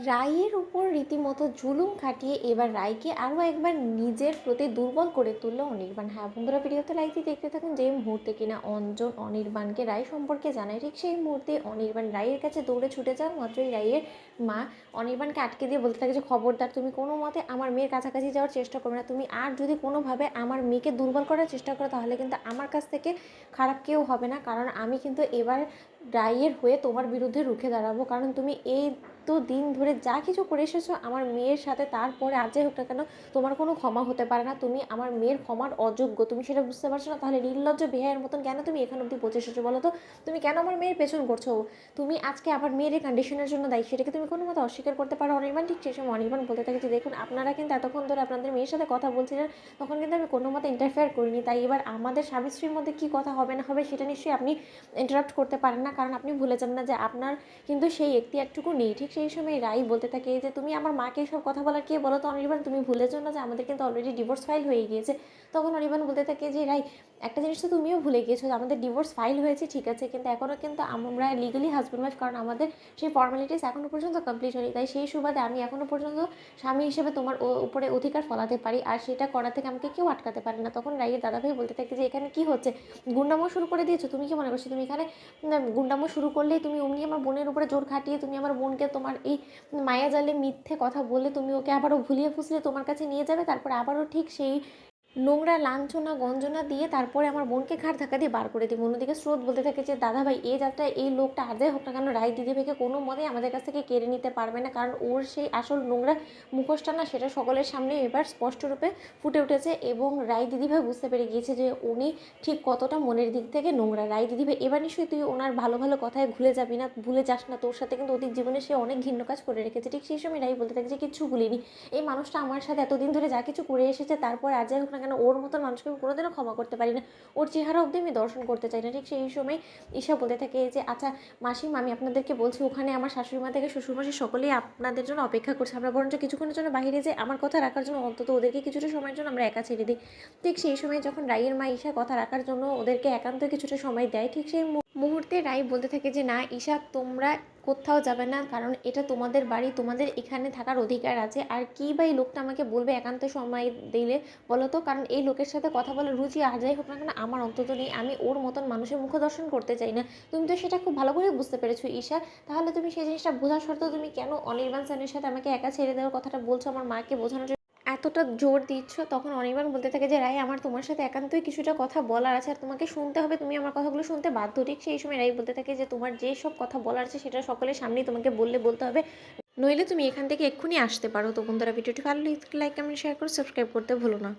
রাইয়ের উপর রীতিমতো জুলুম খাটিয়ে এবার রাইকে আরও একবার নিজের প্রতি দুর্বল করে তুলল অনির্বাণ। হ্যাঁ বন্ধুরা, ভিডিওতে লাইক দিয়ে দেখতে থাকুন। যে মুহূর্তে কিনা অঞ্জন অনির্বাণকে রায় সম্পর্কে জানায়, ঠিক সেই মুহূর্তে অনির্বাণ রাইয়ের কাছে দৌড়ে ছুটে যাওয়া মাত্রই রাইয়ের মা অনির্বাণকে আটকে দিয়ে বলতে থাকে যে খবরদার, তুমি কোনো মতে আমার মেয়ের কাছাকাছি যাওয়ার চেষ্টা করবে না। তুমি আর যদি কোনোভাবে আমার মেয়েকে দুর্বল করার চেষ্টা করো তাহলে কিন্তু আমার কাছ থেকে খারাপ কেউ হবে না, কারণ আমি কিন্তু এবার রাইয়ের হয়ে তোমার বিরুদ্ধে রুখে দাঁড়াবো। কারণ তুমি এই তো দিন ধরে যা কিছু করে এসেছো আমার মেয়ের সাথে, তারপরে আর যাই হোক না কেন তোমার কোনো ক্ষমা হতে পারে না। তুমি আমার মেয়ের ক্ষমার অযোগ্য, তুমি সেটা বুঝতে পারছো না? তাহলে নির্লজ্জ বেহায়ের মতন কেন তুমি এখান অব্দি পৌঁছে এসেছো বলো তো? তুমি কেন আমার মেয়ের পেছন করছো? তুমি আজকে আমার মেয়ের এই কন্ডিশনের জন্য দায়ী, সেটাকে তুমি কোনো মতো অস্বীকার করতে পারো অনির্বাণ? ঠিক সেই সময় অনির্বাণ বলতে থাকে যে দেখুন, আপনারা কিন্তু এতক্ষণ ধরে আপনাদের মেয়ের সাথে কথা বলছিলেন, তখন কিন্তু আমি কোনো মতো ইন্টারফেয়ার করিনি। তাই এবার আমাদের স্বামী স্ত্রীর মধ্যে কী কথা হবে না হবে সেটা নিশ্চয়ই আপনি ইন্টারাপ্ট করতে পারেন না, কারণ আপনি ভুলে যান না যে আপনার কিন্তু সেই এখতিয়ারটুকু নেই। ঠিক সেই সময় রাই বলতে থাকে যে তুমি আমার মাকে এসব কথা বলার কে বলো তো অনির্বাণ? তুমি ভুলে যাও না যে আমাদের কিন্তু অলরেডি ডিভোর্স ফাইল হয়ে গিয়েছে? তখন অনির্বাণ বলতে থাকে যে রাই, একটা জিনিস তো তুমিও ভুলে গিয়েছো, আমাদের ডিভোর্স ফাইল হয়েছে ঠিক আছে, কিন্তু এখনও কিন্তু আমরা লিগালি হাজব্যান্ড ওয়াইফ, কারণ আমাদের সেই ফর্মালিটিস এখনও পর্যন্ত কমপ্লিট হয়নি। তাই সেই সুবাদে আমি এখনও পর্যন্ত স্বামী হিসেবে তোমার উপরে অধিকার ফলাতে পারি, আর সেটা করা থেকে আমাকে কেউ আটকাতে পারে না। তখন রাইয়ের দাদাভাই বলতে থাকে যে এখানে কি হচ্ছে? গুন্ডামো শুরু করে দিয়েছো? তুমি কি মনে করছো তুমি এখানে গুন্ডামো শুরু করলেই তুমি অমনি আমার বোনের উপরে জোর খাটিয়ে তুমি আমার বোনকে তোমার এই মায়াজালে মিথ্যে কথা বলে তুমি ওকে আবারও ভুলিয়ে ফুসলিয়ে তোমার কাছে নিয়ে যাবে, তারপর আবারও ঠিক সেই নোংরা লাঞ্ছনা গঞ্জনা দিয়ে তারপরে আমার বোনকে ঘাড় ধাক্কা দিয়ে বার করে দিই? অন্যদিকে স্রোত বলতে থাকে যে দাদা ভাই, এই যাত্রায় এই লোকটা আর যাই হোক না কেন রায় দিদিভাইকে কোনো মতেই আমাদের কাছ থেকে কেড়ে নিতে পারবে না, কারণ ওর সেই আসল নোংরা মুখোশটা না সেটা সকলের সামনে এবার স্পষ্টরূপে ফুটে উঠেছে, এবং রায় দিদিভাই বুঝতে পেরে গিয়েছে যে উনি ঠিক কতটা মনের দিক থেকে নোংরা। রায় দিদিভাই, এবার নিশ্চয়ই তুই ওনার ভালো ভালো কথায় ভুলে যাবি না, ভুলে যাস না, তোর সাথে কিন্তু অতীত জীবনে সে অনেক ঘৃণ্য কাজ করে রেখেছে। ঠিক সেই সময় রায় বলতে থাকে যে কিচ্ছু ভুলিনি, এই মানুষটা আমার সাথে এতদিন ধরে যা কিছু করে এসেছে তারপর আর যাই হোক না কেন ওর মতন মানুষকে আমি কোনোদিনও ক্ষমা করতে পারি না, ওর চেহারা অবধি আমি দর্শন করতে চাই না। ঠিক সেই সময় ঈশা বলতে থাকে যে আচ্ছা মাসিমা, আমি আপনাদেরকে বলছি ওখানে আমার শাশুড়িমা থেকে শ্বশুরমশাই সকলেই আপনাদের জন্য অপেক্ষা করছে, আমরা বরঞ্চ কিছুক্ষণের জন্য বাইরে যাই, আমার কথা রাখার জন্য অন্তত ওদেরকে কিছুটা সময়ের জন্য আমরা একা ছেড়ে দিই। ঠিক সেই সময় যখন রাইয়ের মা ঈশা কথা রাখার জন্য ওদেরকে একান্ত কিছুটা সময় দেয়, ঠিক সেই মুহূর্তে রাই বলতে থাকে যে না ঈশা, তোমরা কোথাও যাবে না, কারণ এটা তোমাদের বাড়ি, তোমাদের এখানে থাকার অধিকার আছে। আর কী বা এই লোকটা আমাকে বলবে একান্ত সময় দিলে বলো তো? কারণ এই লোকের সাথে কথা বলার রুচি আর যাই হোক না কেন আমার অন্তত নেই, আমি ওর মতন মানুষের মুখ দর্শন করতে চাই না। তুমি তো সেটা খুব ভালো করে বুঝতে পেরেছো ঈশা, তাহলে তুমি সেই জিনিসটা বোঝা সত্ত্বেও তুমি কেন অনির্বাণ স্যারের সাথে আমাকে একা ছেড়ে দেওয়ার কথাটা বলছো, আমার মাকে বোঝানোর এতটা জোর দিচ্ছ? তখন অনির্বাণ বলতে থাকে যে রাই, আমার তোমার সাথে একান্তই কিছুটা কথা বলার আছে, আর তোমাকে শুনতে হবে, তুমি আমার কথাগুলো শুনতে বাধ্য। ঠিক সেই সময় রাই বলতে থাকে যে তোমার যে সব কথা বলার আছে সেটা সকলের সামনেই তোমাকে বলতে হবে, নইলে তুমি এখান থেকে এক্ষুনি আসতে পারো। তো বন্ধুরা, ভিডিওটি ভালো লাইক কমেন্ট শেয়ার করে সাবস্ক্রাইব করতে ভুলো না।